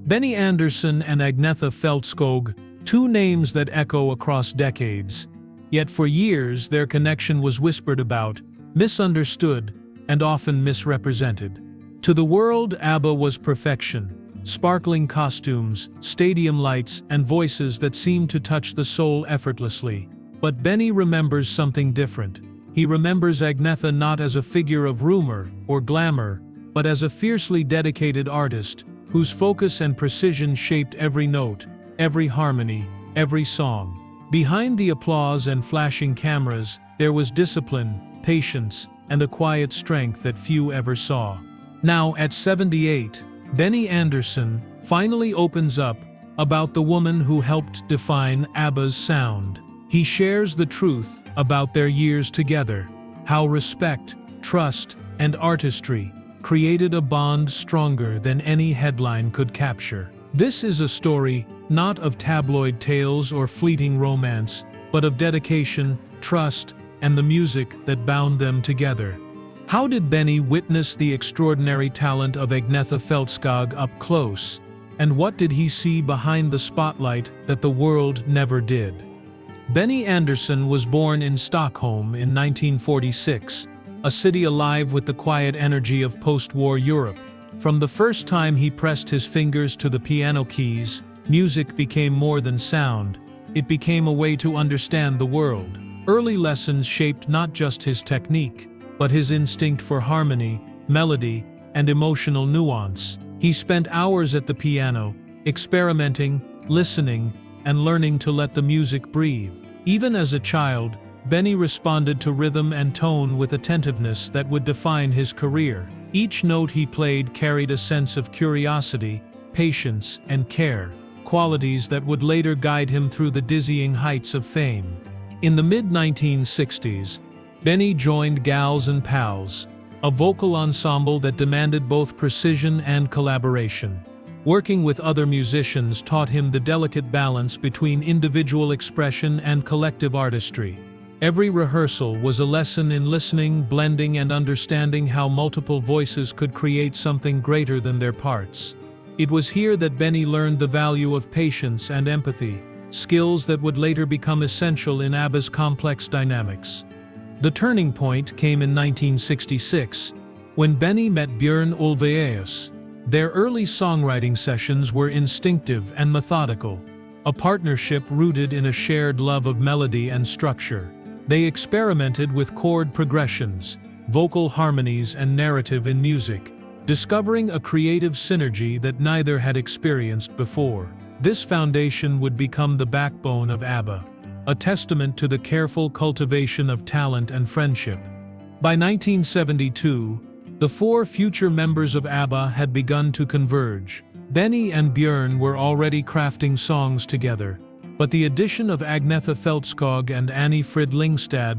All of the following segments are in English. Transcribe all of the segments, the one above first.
Benny Andersson and Agnetha Fältskog, two names that echo across decades. Yet for years their connection was whispered about, misunderstood, and often misrepresented. To the world, ABBA was perfection. Sparkling costumes, stadium lights, and voices that seemed to touch the soul effortlessly. But Benny remembers something different. He remembers Agnetha not as a figure of rumor or glamour, but as a fiercely dedicated artist, whose focus and precision shaped every note, every harmony, every song. Behind the applause and flashing cameras, there was discipline, patience, and a quiet strength that few ever saw. Now, at 78, Benny Andersson finally opens up about the woman who helped define ABBA's sound. He shares the truth about their years together, how respect, trust, and artistry created a bond stronger than any headline could capture. This is a story not of tabloid tales or fleeting romance, but of dedication, trust, and the music that bound them together. How did Benny witness the extraordinary talent of Agnetha Fältskog up close? And what did he see behind the spotlight that the world never did? Benny Andersson was born in Stockholm in 1946, a city alive with the quiet energy of post-war Europe. From the first time he pressed his fingers to the piano keys, music became more than sound. It became a way to understand the world. Early lessons shaped not just his technique, but his instinct for harmony, melody, and emotional nuance. He spent hours at the piano, experimenting, listening, and learning to let the music breathe. Even as a child, Benny responded to rhythm and tone with attentiveness that would define his career. Each note he played carried a sense of curiosity, patience, and care, qualities that would later guide him through the dizzying heights of fame. In the mid-1960s, Benny joined Gals and Pals, a vocal ensemble that demanded both precision and collaboration. Working with other musicians taught him the delicate balance between individual expression and collective artistry. Every rehearsal was a lesson in listening, blending, and understanding how multiple voices could create something greater than their parts. It was here that Benny learned the value of patience and empathy, skills that would later become essential in ABBA's complex dynamics. The turning point came in 1966, when Benny met Björn Ulvaeus. Their early songwriting sessions were instinctive and methodical, a partnership rooted in a shared love of melody and structure. They experimented with chord progressions, vocal harmonies, and narrative in music, discovering a creative synergy that neither had experienced before. This foundation would become the backbone of ABBA, a testament to the careful cultivation of talent and friendship. By 1972, the four future members of ABBA had begun to converge. Benny and Björn were already crafting songs together, but the addition of Agnetha Fältskog and anni-frid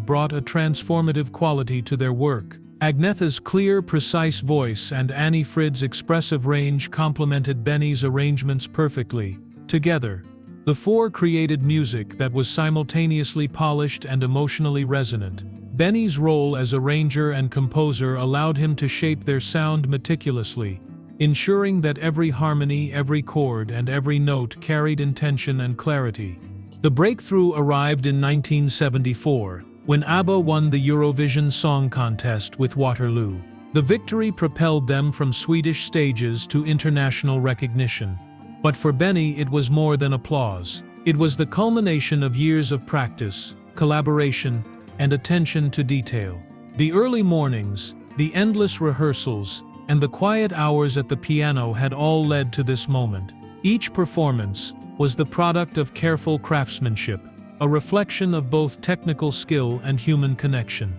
brought a transformative quality to their work. Agnetha's clear, precise voice and anni-frid's expressive range complemented Benny's arrangements perfectly. Together, the four created music that was simultaneously polished and emotionally resonant. Benny's role as arranger and composer allowed him to shape their sound meticulously, ensuring that every harmony, every chord, and every note carried intention and clarity. The breakthrough arrived in 1974, when ABBA won the Eurovision Song Contest with Waterloo. The victory propelled them from Swedish stages to international recognition. But for Benny, it was more than applause. It was the culmination of years of practice, collaboration, and attention to detail. The early mornings, the endless rehearsals, and the quiet hours at the piano had all led to this moment. Each performance was the product of careful craftsmanship, a reflection of both technical skill and human connection.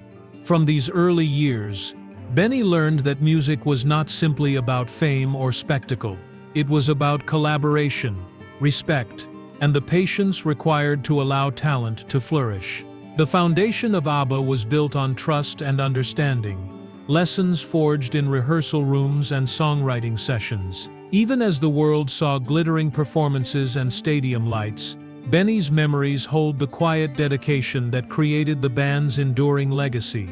From these early years, Benny learned that music was not simply about fame or spectacle. It was about collaboration, respect, and the patience required to allow talent to flourish. The foundation of ABBA was built on trust and understanding, lessons forged in rehearsal rooms and songwriting sessions. Even as the world saw glittering performances and stadium lights, Benny's memories hold the quiet dedication that created the band's enduring legacy.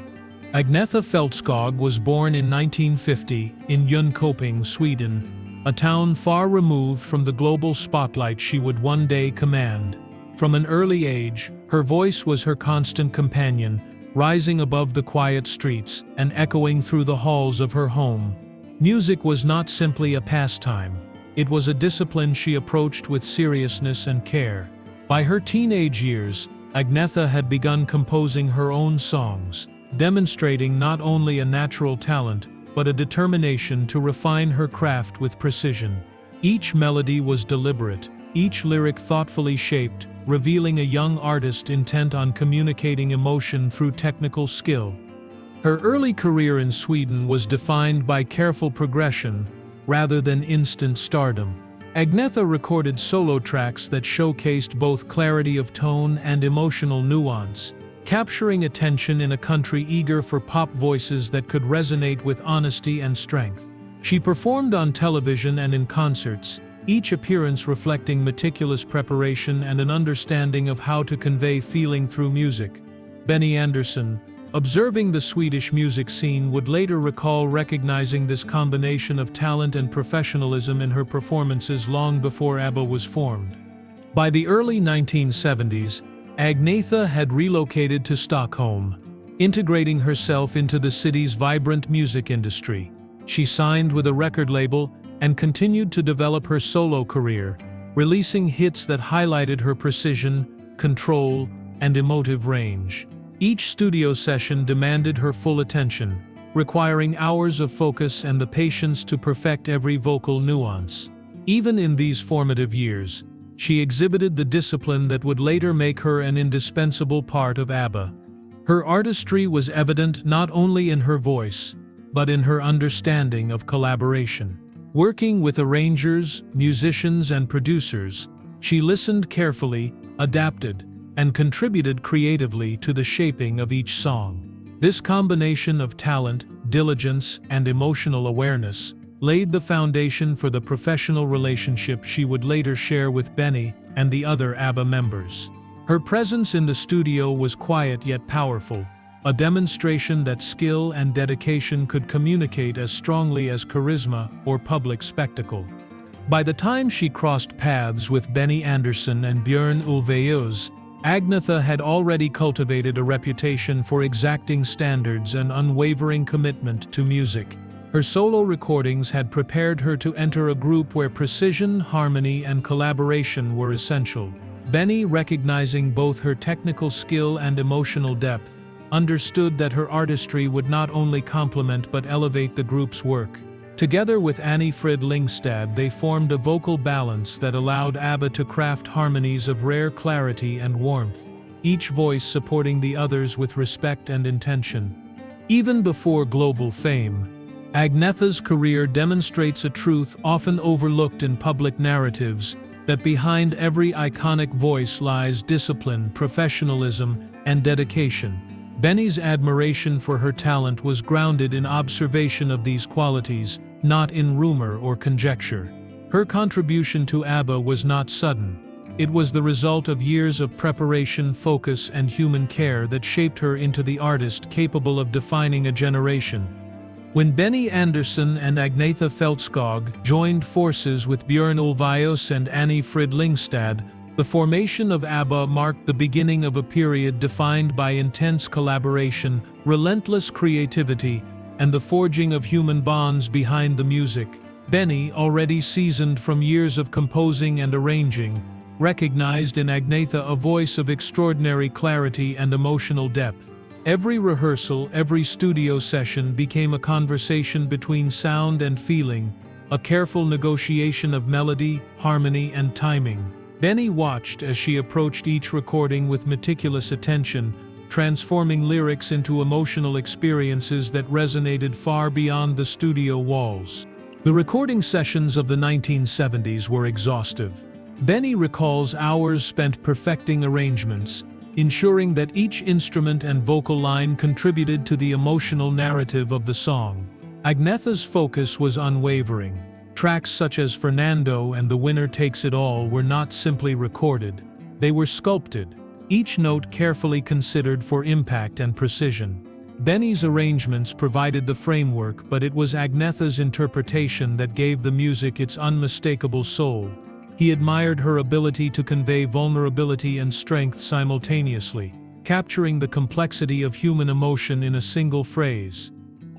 Agnetha Fältskog was born in 1950 in Jönköping, Sweden, a town far removed from the global spotlight she would one day command. From an early age, her voice was her constant companion, rising above the quiet streets and echoing through the halls of her home. Music was not simply a pastime. It was a discipline she approached with seriousness and care. By her teenage years, Agnetha had begun composing her own songs, demonstrating not only a natural talent, but a determination to refine her craft with precision. Each melody was deliberate, each lyric thoughtfully shaped, revealing a young artist intent on communicating emotion through technical skill. Her early career in Sweden was defined by careful progression, rather than instant stardom. Agnetha recorded solo tracks that showcased both clarity of tone and emotional nuance, capturing attention in a country eager for pop voices that could resonate with honesty and strength. She performed on television and in concerts, each appearance reflecting meticulous preparation and an understanding of how to convey feeling through music. Benny Andersson, observing the Swedish music scene, would later recall recognizing this combination of talent and professionalism in her performances long before ABBA was formed. By the early 1970s, Agnetha had relocated to Stockholm, integrating herself into the city's vibrant music industry. She signed with a record label and continued to develop her solo career, releasing hits that highlighted her precision, control, and emotive range. Each studio session demanded her full attention, requiring hours of focus and the patience to perfect every vocal nuance. Even in these formative years, she exhibited the discipline that would later make her an indispensable part of ABBA. Her artistry was evident not only in her voice, but in her understanding of collaboration. Working with arrangers, musicians, and producers, she listened carefully, adapted, and contributed creatively to the shaping of each song. This combination of talent, diligence, and emotional awareness laid the foundation for the professional relationship she would later share with Benny and the other ABBA members. Her presence in the studio was quiet yet powerful, a demonstration that skill and dedication could communicate as strongly as charisma or public spectacle. By the time she crossed paths with Benny Andersson and Björn Ulvaeus, Agnetha had already cultivated a reputation for exacting standards and unwavering commitment to music. Her solo recordings had prepared her to enter a group where precision, harmony, and collaboration were essential. Benny, recognizing both her technical skill and emotional depth, understood that her artistry would not only complement but elevate the group's work. Together with anni-frid they formed a vocal balance that allowed ABBA to craft harmonies of rare clarity and warmth, each voice supporting the others with respect and intention. Even before global fame, Agnetha's career demonstrates a truth often overlooked in public narratives, that behind every iconic voice lies discipline, professionalism, and dedication. Benny's admiration for her talent was grounded in observation of these qualities, not in rumor or conjecture. Her contribution to ABBA was not sudden. It was the result of years of preparation, focus, and human care that shaped her into the artist capable of defining a generation. When Benny Andersson and Agnetha Fältskog joined forces with Björn Ulvaeus and anni-frid the formation of ABBA marked the beginning of a period defined by intense collaboration, relentless creativity, and the forging of human bonds behind the music. Benny, already seasoned from years of composing and arranging, recognized in Agnetha a voice of extraordinary clarity and emotional depth. Every rehearsal, every studio session became a conversation between sound and feeling, a careful negotiation of melody, harmony, and timing. Benny watched as she approached each recording with meticulous attention, transforming lyrics into emotional experiences that resonated far beyond the studio walls. The recording sessions of the 1970s were exhaustive. Benny recalls hours spent perfecting arrangements, ensuring that each instrument and vocal line contributed to the emotional narrative of the song. Agnetha's focus was unwavering. Tracks such as Fernando and The Winner Takes It All were not simply recorded, they were sculpted, each note carefully considered for impact and precision. Benny's arrangements provided the framework, but it was Agnetha's interpretation that gave the music its unmistakable soul. He admired her ability to convey vulnerability and strength simultaneously, capturing the complexity of human emotion in a single phrase.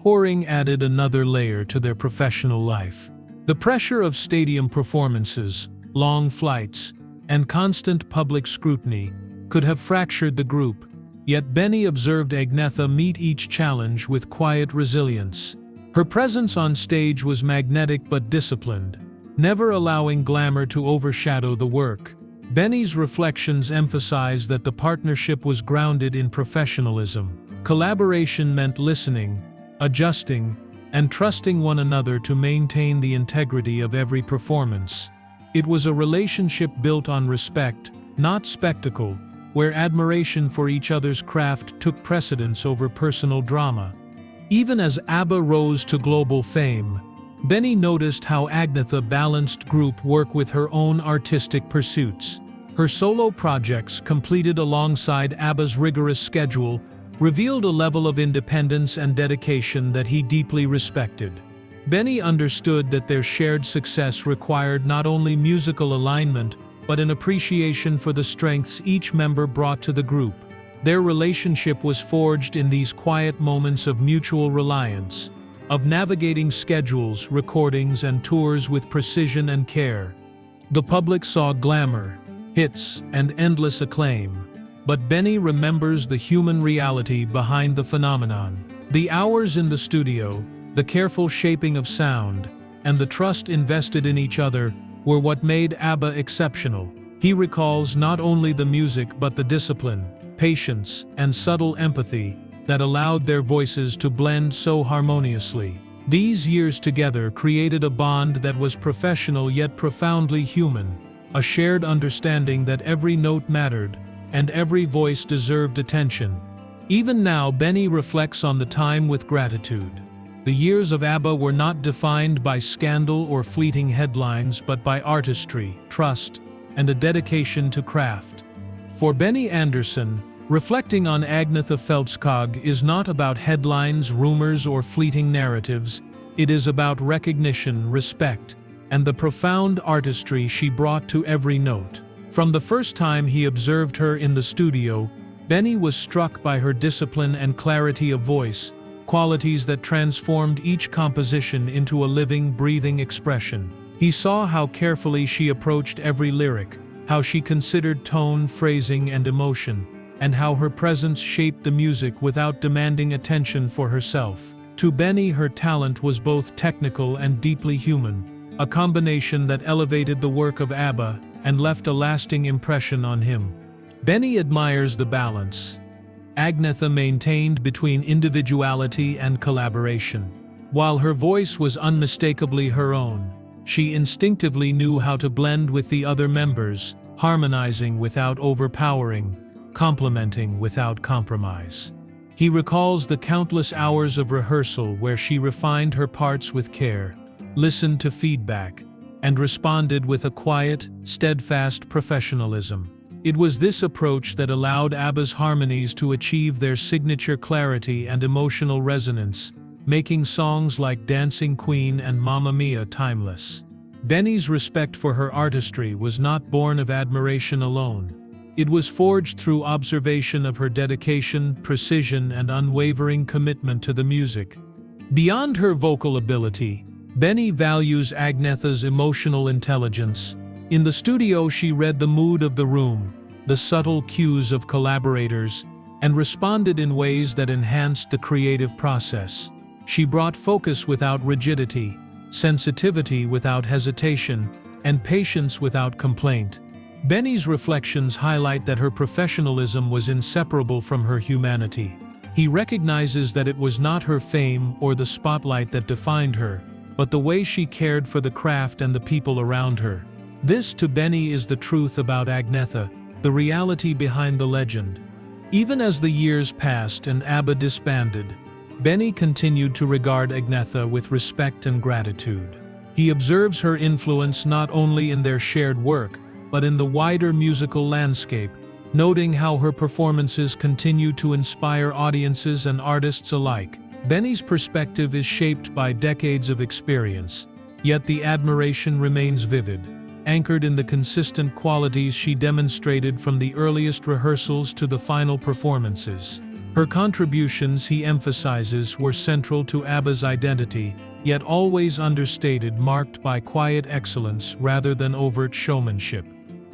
Touring added another layer to their professional life. The pressure of stadium performances, long flights, and constant public scrutiny could have fractured the group, yet Benny observed Agnetha meet each challenge with quiet resilience. Her presence on stage was magnetic but disciplined, never allowing glamour to overshadow the work. Benny's reflections emphasize that the partnership was grounded in professionalism. Collaboration meant listening, adjusting, and trusting one another to maintain the integrity of every performance. It was a relationship built on respect, not spectacle, where admiration for each other's craft took precedence over personal drama. Even as ABBA rose to global fame, Benny noticed how Agnetha balanced group work with her own artistic pursuits. Her solo projects, completed alongside ABBA's rigorous schedule, revealed a level of independence and dedication that he deeply respected. Benny understood that their shared success required not only musical alignment, but an appreciation for the strengths each member brought to the group. Their relationship was forged in these quiet moments of mutual reliance, of navigating schedules, recordings, and tours with precision and care. The public saw glamour, hits, and endless acclaim, but Benny remembers the human reality behind the phenomenon. The hours in the studio, the careful shaping of sound, and the trust invested in each other were what made ABBA exceptional. He recalls not only the music but the discipline, patience, and subtle empathy that allowed their voices to blend so harmoniously. These years together created a bond that was professional yet profoundly human, a shared understanding that every note mattered, and every voice deserved attention. Even now, Benny reflects on the time with gratitude. The years of ABBA were not defined by scandal or fleeting headlines, but by artistry, trust, and a dedication to craft. For Benny Andersson, reflecting on Agnetha Fältskog is not about headlines, rumors, or fleeting narratives. It is about recognition, respect, and the profound artistry she brought to every note. From the first time he observed her in the studio, Benny was struck by her discipline and clarity of voice, qualities that transformed each composition into a living, breathing expression. He saw how carefully she approached every lyric, how she considered tone, phrasing, and emotion, and how her presence shaped the music without demanding attention for herself. To Benny, her talent was both technical and deeply human, a combination that elevated the work of ABBA and left a lasting impression on him. Benny admires the balance Agnetha maintained between individuality and collaboration. While her voice was unmistakably her own, she instinctively knew how to blend with the other members, harmonizing without overpowering, complementing without compromise. He recalls the countless hours of rehearsal where she refined her parts with care, listened to feedback, and responded with a quiet, steadfast professionalism. It was this approach that allowed ABBA's harmonies to achieve their signature clarity and emotional resonance, making songs like Dancing Queen and Mamma Mia timeless. Benny's respect for her artistry was not born of admiration alone. It was forged through observation of her dedication, precision, and unwavering commitment to the music. Beyond her vocal ability, Benny values Agnetha's emotional intelligence. In the studio, she read the mood of the room, the subtle cues of collaborators, and responded in ways that enhanced the creative process. She brought focus without rigidity, sensitivity without hesitation, and patience without complaint. Benny's reflections highlight that her professionalism was inseparable from her humanity. He recognizes that it was not her fame or the spotlight that defined her, but the way she cared for the craft and the people around her. This, to Benny, is the truth about Agnetha, the reality behind the legend. Even as the years passed and ABBA disbanded, Benny continued to regard Agnetha with respect and gratitude. He observes her influence not only in their shared work, but in the wider musical landscape, noting how her performances continue to inspire audiences and artists alike. Benny's perspective is shaped by decades of experience, yet the admiration remains vivid, anchored in the consistent qualities she demonstrated from the earliest rehearsals to the final performances. Her contributions, he emphasizes, were central to ABBA's identity, yet always understated, marked by quiet excellence rather than overt showmanship.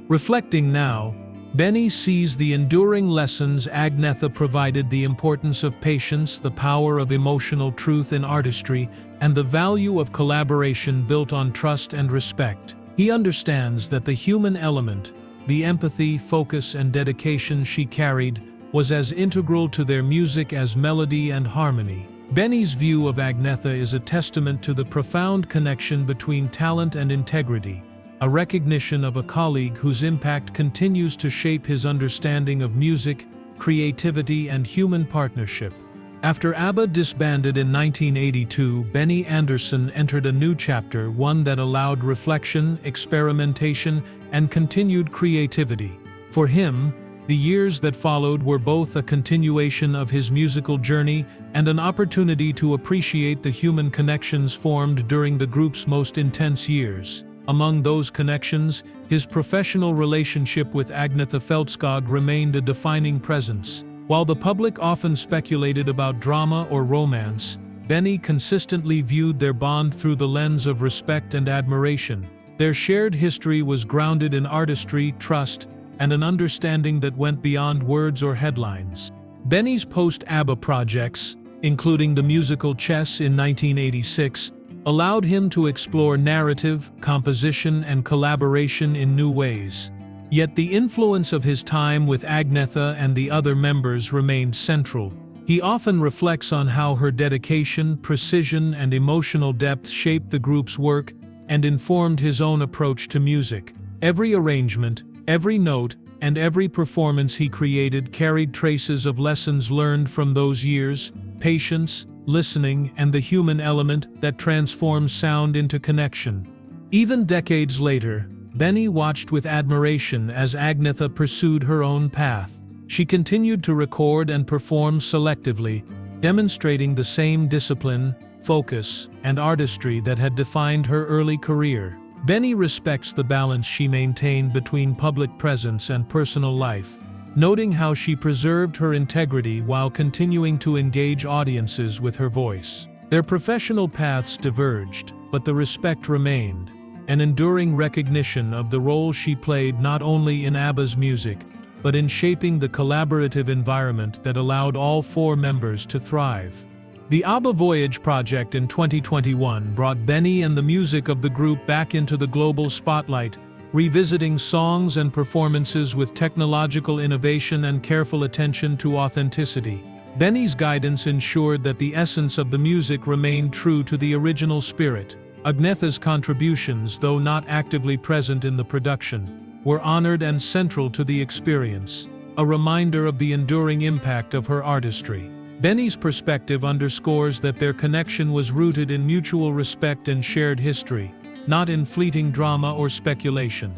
Reflecting now, Benny sees the enduring lessons Agnetha provided: the importance of patience, the power of emotional truth in artistry, and the value of collaboration built on trust and respect. He understands that the human element, the empathy, focus, and dedication she carried, was as integral to their music as melody and harmony. Benny's view of Agnetha is a testament to the profound connection between talent and integrity, a recognition of a colleague whose impact continues to shape his understanding of music, creativity, and human partnership. After ABBA disbanded in 1982, Benny Andersson entered a new chapter, one that allowed reflection, experimentation, and continued creativity. For him, the years that followed were both a continuation of his musical journey and an opportunity to appreciate the human connections formed during the group's most intense years. Among those connections, his professional relationship with Agnetha Fältskog remained a defining presence. While the public often speculated about drama or romance, Benny consistently viewed their bond through the lens of respect and admiration. Their shared history was grounded in artistry, trust, and an understanding that went beyond words or headlines. Benny's post-ABBA projects, including the musical Chess in 1986, allowed him to explore narrative, composition, and collaboration in new ways. Yet the influence of his time with Agnetha and the other members remained central. He often reflects on how her dedication, precision, and emotional depth shaped the group's work and informed his own approach to music. Every arrangement, every note, and every performance he created carried traces of lessons learned from those years: patience, listening, and the human element that transforms sound into connection. Even decades later, Benny watched with admiration as Agnetha pursued her own path. She continued to record and perform selectively, demonstrating the same discipline, focus, and artistry that had defined her early career. Benny respects the balance she maintained between public presence and personal life, noting how she preserved her integrity while continuing to engage audiences with her voice. Their professional paths diverged, but the respect remained, an enduring recognition of the role she played not only in ABBA's music, but in shaping the collaborative environment that allowed all four members to thrive. The ABBA Voyage project in 2021 brought Benny and the music of the group back into the global spotlight, revisiting songs and performances with technological innovation and careful attention to authenticity. Benny's guidance ensured that the essence of the music remained true to the original spirit. Agnetha's contributions, though not actively present in the production, were honored and central to the experience, a reminder of the enduring impact of her artistry. Benny's perspective underscores that their connection was rooted in mutual respect and shared history, not in fleeting drama or speculation.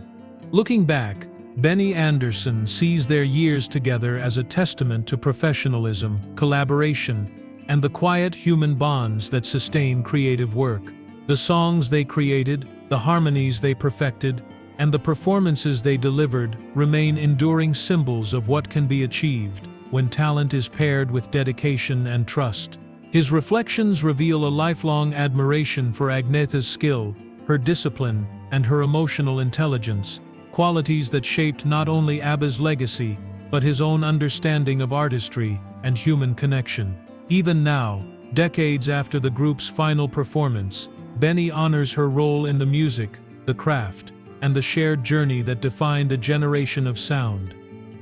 Looking back, Benny Andersson sees their years together as a testament to professionalism, collaboration, and the quiet human bonds that sustain creative work. The songs they created, the harmonies they perfected, and the performances they delivered remain enduring symbols of what can be achieved when talent is paired with dedication and trust. His reflections reveal a lifelong admiration for Agnetha's skill, her discipline, and her emotional intelligence, qualities that shaped not only ABBA's legacy, but his own understanding of artistry and human connection. Even now, decades after the group's final performance, Benny honors her role in the music, the craft, and the shared journey that defined a generation of sound.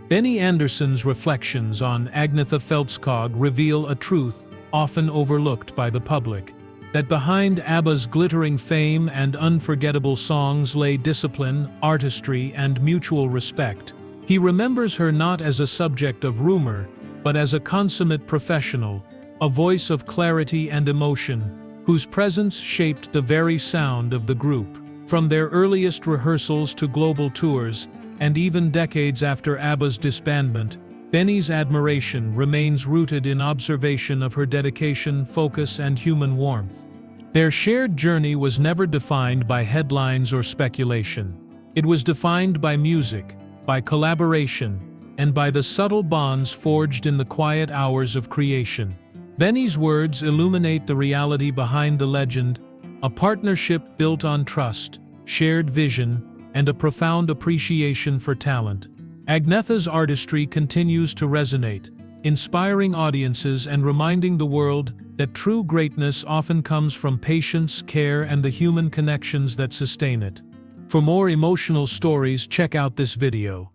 Benny Andersson's reflections on Agnetha Fältskog reveal a truth often overlooked by the public, that behind ABBA's glittering fame and unforgettable songs lay discipline, artistry, and mutual respect. He remembers her not as a subject of rumor, but as a consummate professional, a voice of clarity and emotion, whose presence shaped the very sound of the group. From their earliest rehearsals to global tours, and even decades after ABBA's disbandment, Benny's admiration remains rooted in observation of her dedication, focus, and human warmth. Their shared journey was never defined by headlines or speculation. It was defined by music, by collaboration, and by the subtle bonds forged in the quiet hours of creation. Benny's words illuminate the reality behind the legend, a partnership built on trust, shared vision, and a profound appreciation for talent. Agnetha's artistry continues to resonate, inspiring audiences and reminding the world that true greatness often comes from patience, care, and the human connections that sustain it. For more emotional stories, check out this video.